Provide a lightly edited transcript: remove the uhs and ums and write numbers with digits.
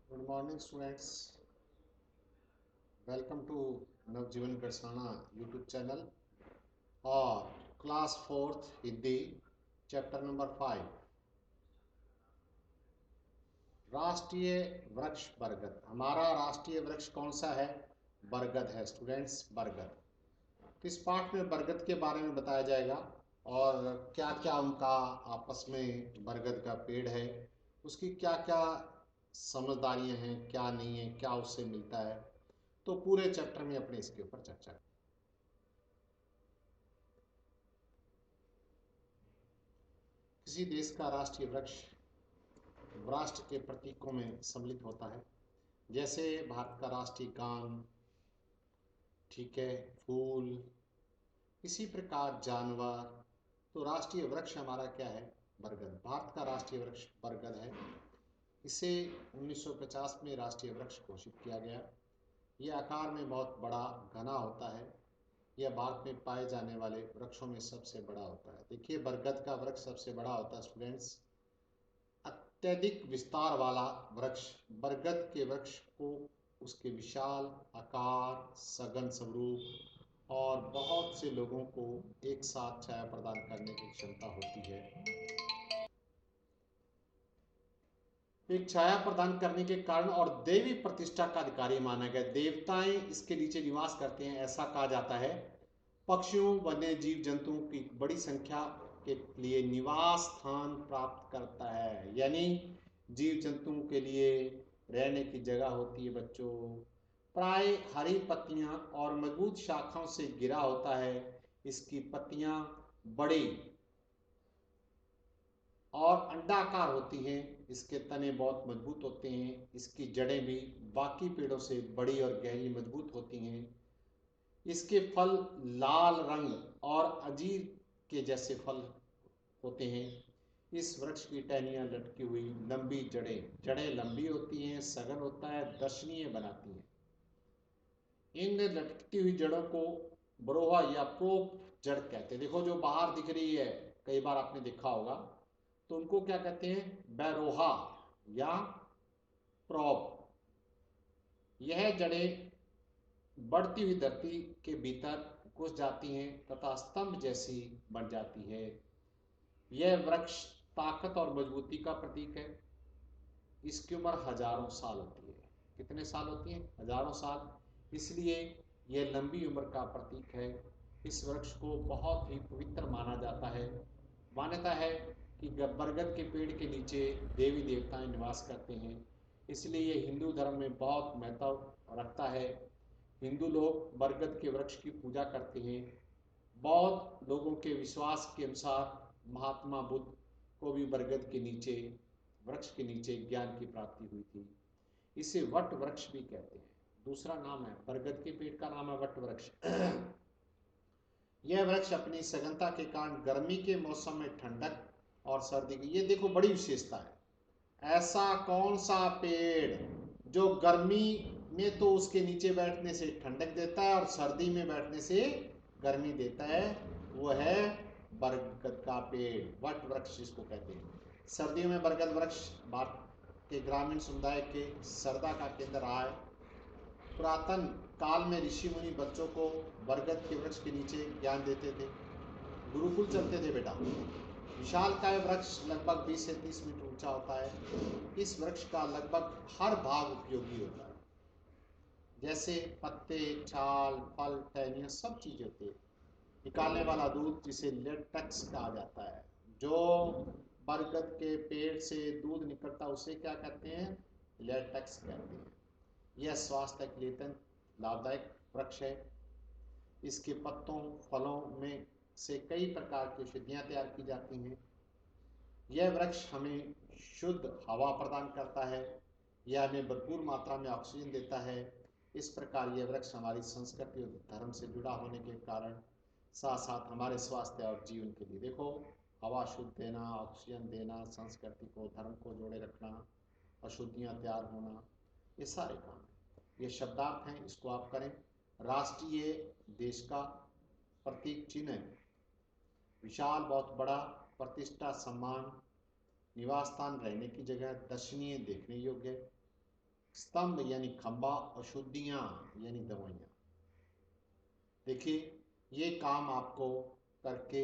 Good morning students. Welcome to Navjeevan Garhsana YouTube channel और class fourth Hindi chapter number 5 राष्ट्रीय वृक्ष बरगद। हमारा राष्ट्रीय वृक्ष कौन सा है? बरगद है स्टूडेंट्स, बरगद। तो इस पाठ में बरगद के बारे में बताया जाएगा और क्या क्या उनका आपस में बरगद का पेड़ है, उसकी क्या क्या समझदारियां हैं, क्या नहीं है, क्या उससे मिलता है। तो पूरे चैप्टर में अपने इसके ऊपर चर्चा करें। किसी देश का राष्ट्रीय वृक्ष राष्ट्र के प्रतीकों में सम्मिलित होता है। जैसे भारत का राष्ट्रीय गान, ठीक है, फूल, इसी प्रकार जानवर। तो राष्ट्रीय वृक्ष हमारा क्या है? बरगद। भारत का राष्ट्रीय वृक्ष बरगद है। इसे 1950 में राष्ट्रीय वृक्ष घोषित किया गया। यह आकार में बहुत बड़ा घना होता है। यह भारत में पाए जाने वाले वृक्षों में सबसे बड़ा होता है। देखिए, बरगद का वृक्ष सबसे बड़ा होता है स्टूडेंट्स। अत्यधिक विस्तार वाला वृक्ष बरगद के वृक्ष को उसके विशाल आकार, सघन स्वरूप और बहुत से लोगों को एक साथ छाया प्रदान करने की क्षमता होती है। एक छाया प्रदान करने के कारण और देवी प्रतिष्ठा का अधिकारी माना गया। देवताएं इसके नीचे निवास करते हैं, ऐसा कहा जाता है। पक्षियों, वन्य जीव जंतुओं की बड़ी संख्या के लिए निवास स्थान प्राप्त करता है, यानी जीव जंतुओं के लिए रहने की जगह होती है बच्चों। प्राय हरी पत्तियां और मजबूत शाखाओं से घिरा होता है। इसकी पत्तियां बड़ी और अंडाकार होती हैं। इसके तने बहुत मजबूत होते हैं। इसकी जड़ें भी बाकी पेड़ों से बड़ी और गहरी मजबूत होती हैं। इसके फल लाल रंग और अंजीर के जैसे फल होते हैं। इस वृक्ष की टहनियां लटकी हुई लंबी जड़ें लंबी होती हैं, सघन होता है, दर्शनीय बनाती हैं। इन लटकती हुई जड़ों को बरोहा या प्रोप जड़ कहते हैं। देखो, जो बाहर दिख रही है, कई बार आपने देखा होगा, तो उनको क्या कहते हैं? बैरोहा या प्रोप। यह जड़ें बढ़ती हुई धरती के भीतर घुस जाती हैं तथा स्तंभ जैसी बन जाती है। यह वृक्ष ताकत और मजबूती का प्रतीक है। इसकी उम्र हजारों साल होती है। कितने साल होती है? हजारों साल। इसलिए यह लंबी उम्र का प्रतीक है। इस वृक्ष को बहुत ही पवित्र माना जाता है। मान्यता है कि बरगद के पेड़ के नीचे देवी देवताएं निवास करते हैं, इसलिए यह हिंदू धर्म में बहुत महत्व रखता है। हिंदू लोग बरगद के वृक्ष की पूजा करते हैं। बौद्ध लोगों के विश्वास के अनुसार महात्मा बुद्ध को भी बरगद के नीचे, वृक्ष के नीचे ज्ञान की प्राप्ति हुई थी। इसे वट वृक्ष भी कहते हैं। दूसरा नाम है बरगद के पेड़ का, नाम है वट वृक्ष। यह वृक्ष अपनी सघनता के कारण गर्मी के मौसम में ठंडक और सर्दी की, ये देखो बड़ी विशेषता है। ऐसा कौन सा पेड़ जो गर्मी में तो उसके नीचे बैठने से ठंडक देता है और सर्दी में बैठने से गर्मी देता है? वो है बरगद का पेड़, वट वृक्ष जिसको कहते हैं। सर्दियों में बरगद वृक्ष भारत के ग्रामीण समुदाय के श्रद्धा का केंद्र रहा है। पुरातन काल में ऋषि मुनि बच्चों को बरगद के वृक्ष के नीचे ज्ञान देते थे। गुरुकुल चलते थे बेटा। विशालकाय वृक्ष लगभग 20 से 30 मीटर ऊंचा होता है। इस वृक्ष का लगभग हर भाग उपयोगी होता है, जैसे पत्ते, छाल, फल, टहनियाँ, सब चीजें होती है। निकालने वाला दूध जिसे लेटेक्स कहा जाता है, जो बरगद के पेड़ से दूध निकलता है उसे क्या कहते हैं? लेटेक्स कहते हैं। यह स्वास्थ्य के लिए अत्यंत लाभदायक वृक्ष है। इसके पत्तों, फलों में से कई प्रकार की औषधियाँ तैयार की जाती हैं। यह वृक्ष हमें शुद्ध हवा प्रदान करता है। यह हमें भरपूर मात्रा में ऑक्सीजन देता है। इस प्रकार यह वृक्ष हमारी संस्कृति और धर्म से जुड़ा होने के कारण साथ साथ हमारे स्वास्थ्य और जीवन के लिए, देखो, हवा शुद्ध देना, ऑक्सीजन देना, संस्कृति को, धर्म को जोड़े रखना, अशुद्धियाँ तैयार होना, ये सारे काम हैं। ये शब्दार्थ हैं, इसको आप करें। राष्ट्रीय देश का प्रतीक चिन्ह है। विशाल, बहुत बड़ा, प्रतिष्ठा, सम्मान, निवास स्थान, रहने की जगह, दर्शनीय, देखने योग्य। स्तंभ यानी खंबा, अशुद्धियां यानी दवाइयां। देखिए ये काम आपको करके